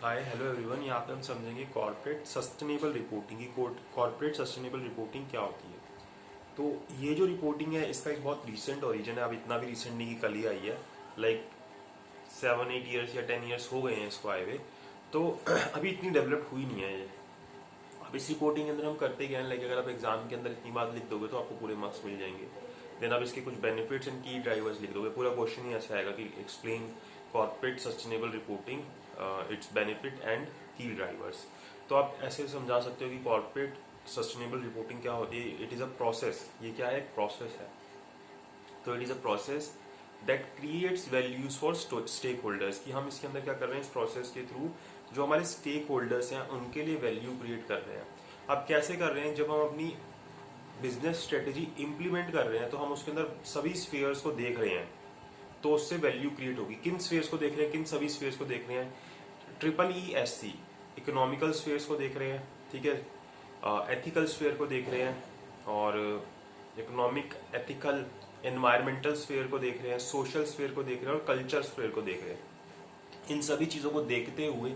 Hi hello everyone. यहाँ पे हम समझेंगे कॉर्पोरेट सस्टेनेबल रिपोर्टिंग की। कॉर्पोरेट सस्टेनेबल रिपोर्टिंग क्या होती है। तो ये जो रिपोर्टिंग है इसका एक बहुत रीसेंट ओरिजिन है। अब इतना भी रीसेंट नहीं कि कल ही आई है। लाइक 7-8 ईयर्स या 10 ईयर्स हो गए हैं इसको आए हुए। तो अभी इतनी डेवलप हुई नहीं है ये। अब इस रिपोर्टिंग के अंदर हम करते क्या है, लाइक अगर आप एग्जाम के अंदर इतनी बात लिख दोगे तो आपको पूरे मार्क्स मिल जाएंगे। देन आप इसके कुछ बेनिफिट्स एंड की ड्राइवर्स लिख दोगे, पूरा क्वेश्चन ही ऐसा आएगा कि explain corporate sustainable reporting, it's benefit and की ड्राइवर्स। तो आप ऐसे समझा सकते हो कि कॉर्पोरेट सस्टेनेबल रिपोर्टिंग क्या होती है। It is a process. ये क्या है, एक प्रोसेस है। तो it is a process that creates values for stake holders. कि हम इसके अंदर क्या कर रहे हैं, इस प्रोसेस के थ्रू जो हमारे स्टेक होल्डर्स हैं उनके लिए वैल्यू क्रिएट कर रहे हैं। अब कैसे कर रहे हैं, जब हम अपनी बिजनेस स्ट्रेटेजी इंप्लीमेंट कर रहे हैं तो हम उसके अंदर सभी स्फीयर्स को देख रहे हैं, तो उससे वैल्यू क्रिएट होगी। किन स्फीयर्स को देख रहे हैं, किन सभी स्फीयर्स को देख रहे हैं। EESC इकोनॉमिकल स्फीयर्स को देख रहे हैं, ठीक है, एथिकल स्फीयर को देख रहे हैं, और इकोनॉमिक, एथिकल, एनवायरमेंटल स्फीयर को देख रहे हैं, सोशल स्फीयर को देख रहे हैं और कल्चर स्फीयर को देख रहे हैं। इन सभी चीजों को देखते हुए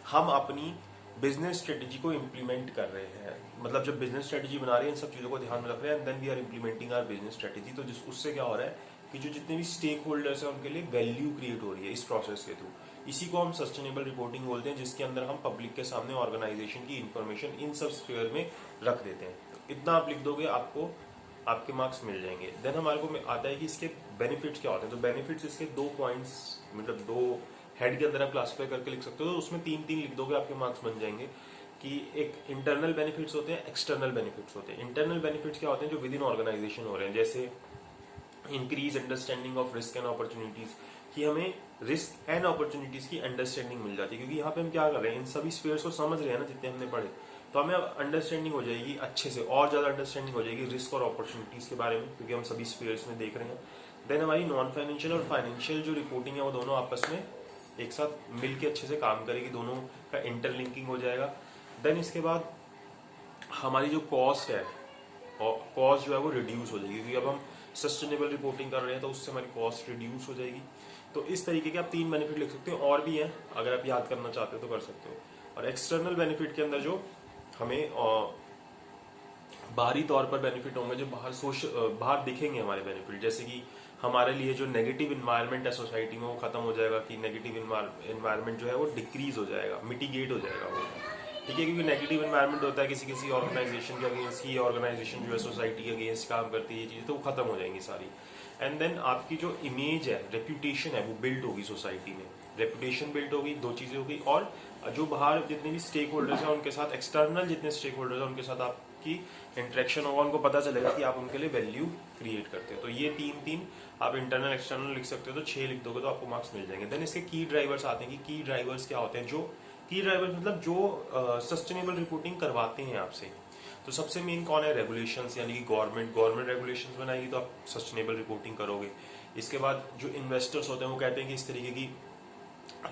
हम अपनी बिजनेस स्ट्रेटेजी को इम्प्लीमेंट कर रहे हैं। मतलब जब बिजनेस स्ट्रेटेजी बना रहे हैं इन सब चीजों को ध्यान में रख रहे हैं, then we are implementing our business strategy. तो उससे क्या हो रहा है कि जो जितने भी स्टेक होल्डर्स हैं उनके लिए वैल्यू क्रिएट हो रही है इस प्रोसेस के थ्रू। इसी को हम सस्टेनेबल रिपोर्टिंग बोलते हैं, जिसके अंदर हम पब्लिक के सामने ऑर्गेनाइजेशन की इंफॉर्मेशन इन सब स्फीयर में रख देते हैं। तो इतना आप लिख दोगे, आपको आपके मार्क्स मिल जाएंगे। देन हमारे को आता है कि इसके बेनिफिट्स क्या होते हैं। तो बेनिफिट्स इसके 2 पॉइंट्स, मतलब 2 हेड के अंदर आप क्लासिफाई करके लिख सकते हो। तो उसमें 3-3 लिख दोगे, आपके मार्क्स बन जाएंगे। कि एक इंटरनल बेनिफिट्स होते हैं, एक्सटर्नल बेनिफिट्स होते हैं। इंटरनल बेनिफिट्स क्या होते हैं, जो विद इन ऑर्गेनाइजेशन हो रहे हैं, जैसे increase understanding of risk and opportunities. कि हमें रिस्क एंड अपॉर्चुनिटीज की अंडरस्टैंडिंग मिल जाती है, क्योंकि यहाँ पे हम क्या कर रहे हैं, इन सभी स्फीयर्स को समझ रहे हैं ना जितने हमने पढ़े। तो हमें अब अंडरस्टैंडिंग हो जाएगी अच्छे से, और ज्यादा अंडरस्टैंडिंग हो जाएगी रिस्क और अपॉर्चुनिटीज के बारे में, क्योंकि हम सभी स्फीयर्स में देख रहे हैं। देन हमारी नॉन फाइनेंशियल और फाइनेंशियल जो रिपोर्टिंग है वो दोनों आपस में एक साथ मिलकर अच्छे से काम करेगी, दोनों का इंटरलिंकिंग हो जाएगा। देन इसके बाद हमारी जो कॉस्ट है, कॉस्ट जो है वो रिड्यूस हो जाएगी, क्योंकि अब हम सस्टेनेबल रिपोर्टिंग कर रहे हैं तो उससे हमारी कॉस्ट रिड्यूस हो जाएगी। तो इस तरीके के आप 3 बेनिफिट लिख सकते हो, और भी हैं, अगर आप याद करना चाहते हो तो कर सकते हो। और एक्सटर्नल बेनिफिट के अंदर जो हमें बाहरी तौर पर बेनिफिट होंगे, जो बाहर दिखेंगे हमारे बेनिफिट, जैसे कि हमारे लिए जो नेगेटिव इन्वायरमेंट है सोसाइटी में वो खत्म हो जाएगा। कि नेगेटिव इन्वायरमेंट जो है वो डिक्रीज हो जाएगा, मिटिगेट हो जाएगा वो, ठीक है। क्योंकि नेगेटिव इन्वायरमेंट होता है किसी किसी ऑर्गेनाइजेशन के अगेंस्ट, की ऑर्गेनाइजेशन जो है सोसाइटी के अगेंस्ट काम करती है, ये चीज़ तो वो खत्म हो जाएंगी सारी। एंड देन आपकी जो इमेज है, रेप्यूटेशन है, वो बिल्ड होगी सोसाइटी में। रेप्यूटेशन बिल्ड होगी, 2 चीजें होगी। और जो बाहर जितने भी स्टेक होल्डर्स हैं उनके साथ, एक्सटर्नल जितने स्टेक होल्डर्स हैं उनके साथ आपकी इंटरेक्शन होगा, उनको पता चलेगा कि आप उनके लिए वैल्यू क्रिएट करते हो। तो ये 3-3 आप इंटरनल एक्सटर्नल लिख सकते हो। तो 6 लिख दोगे तो आपको मार्क्स मिल जाएंगे। देन इसके की ड्राइवर्स आते हैं कि की ड्राइवर्स क्या होते हैं। जो की ड्राइवर्स मतलब जो सस्टेनेबल रिपोर्टिंग करवाते हैं आपसे। तो सबसे मेन कौन है, रेगुलेशंस, यानी कि गवर्नमेंट रेगुलेशंस बनाएगी तो आप सस्टेनेबल रिपोर्टिंग करोगे। इसके बाद जो इन्वेस्टर्स होते हैं वो कहते हैं कि इस तरीके की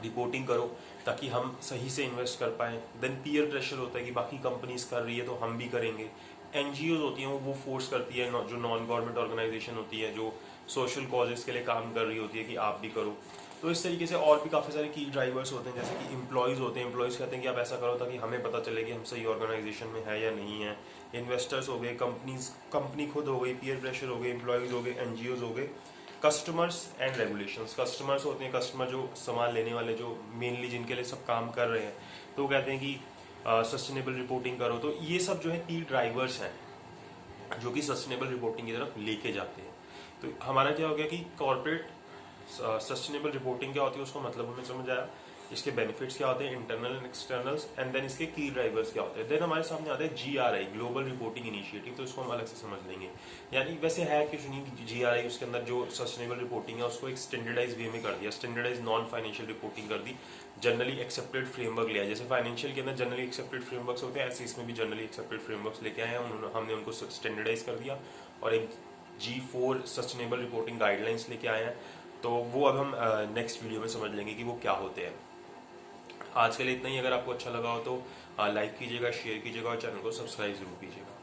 रिपोर्टिंग करो ताकि हम सही से इन्वेस्ट कर पाए। देन पीयर प्रेशर होता है कि बाकी कंपनीज कर रही है तो हम भी करेंगे। एनजीओ होती हैं वो फोर्स करती है, जो नॉन गवर्नमेंट ऑर्गेनाइजेशन होती है, जो सोशल कॉजेज के लिए काम कर रही होती है, कि आप भी करो। तो इस तरीके से और भी काफ़ी सारे की ड्राइवर्स होते हैं, जैसे कि इम्प्लॉयज़ होते हैं। इम्प्लॉयज़ कहते हैं कि आप ऐसा करो ताकि हमें पता चले कि हम सही ऑर्गेनाइजेशन में है या नहीं है। इन्वेस्टर्स हो गए, कंपनी खुद हो गई, पीयर प्रेशर हो गए, एम्प्लॉयज़ हो गए, एनजीओज हो गए। कस्टमर्स एंड रेगुलेशंस, कस्टमर्स होते हैं, कस्टमर जो सामान लेने वाले, जो मेनली जिनके लिए सब काम कर रहे हैं, तो वो कहते हैं कि सस्टेनेबल रिपोर्टिंग करो। तो ये सब जो है की ड्राइवर्स हैं जो कि सस्टेनेबल रिपोर्टिंग की तरफ लेके जाते हैं। तो हमारा क्या हो गया कि कॉर्पोरेट सस्टेनेबल रिपोर्टिंग क्या होती है, उसको मतलब हमें समझ आया। इसके बेनिफिट्स क्या होते हैं, internal and externals, and then इसके की ड्राइवर्स क्या होते हैं। देन हमारे सामने आता है GRI, ग्लोबल रिपोर्टिंग इनिशिएटिव। तो इसको हम अलग से समझ लेंगे। यानी वैसे है कि नहीं, GRI उसके अंदर जो सस्टेनेबल रिपोर्टिंग है उसको एक स्टैंडर्डाइज वे में कर दिया, स्टैंडर्डाइज नॉन फाइनेंशियल रिपोर्टिंग कर दी, जनरली एक्सेप्टेड फ्रेमवर्क लिया। जैसे फाइनेंशियल के अंदर जनरली एक्सेप्टेड फ्रेमवर्क्स होते हैं, ऐसे इसमें भी जनरली एक्सेप्टेड फ्रेमवर्क्स लेके आए हैं, हमने उनको स्टैंडर्डाइज कर दिया और एक G4 सस्टेनेबल रिपोर्टिंग गाइडलाइंस लेके आए हैं। तो वो अब हम नेक्स्ट वीडियो में समझ लेंगे कि वो क्या होते हैं। आज के लिए इतना ही। अगर आपको अच्छा लगा हो तो लाइक कीजिएगा, शेयर कीजिएगा और चैनल को सब्सक्राइब जरूर कीजिएगा।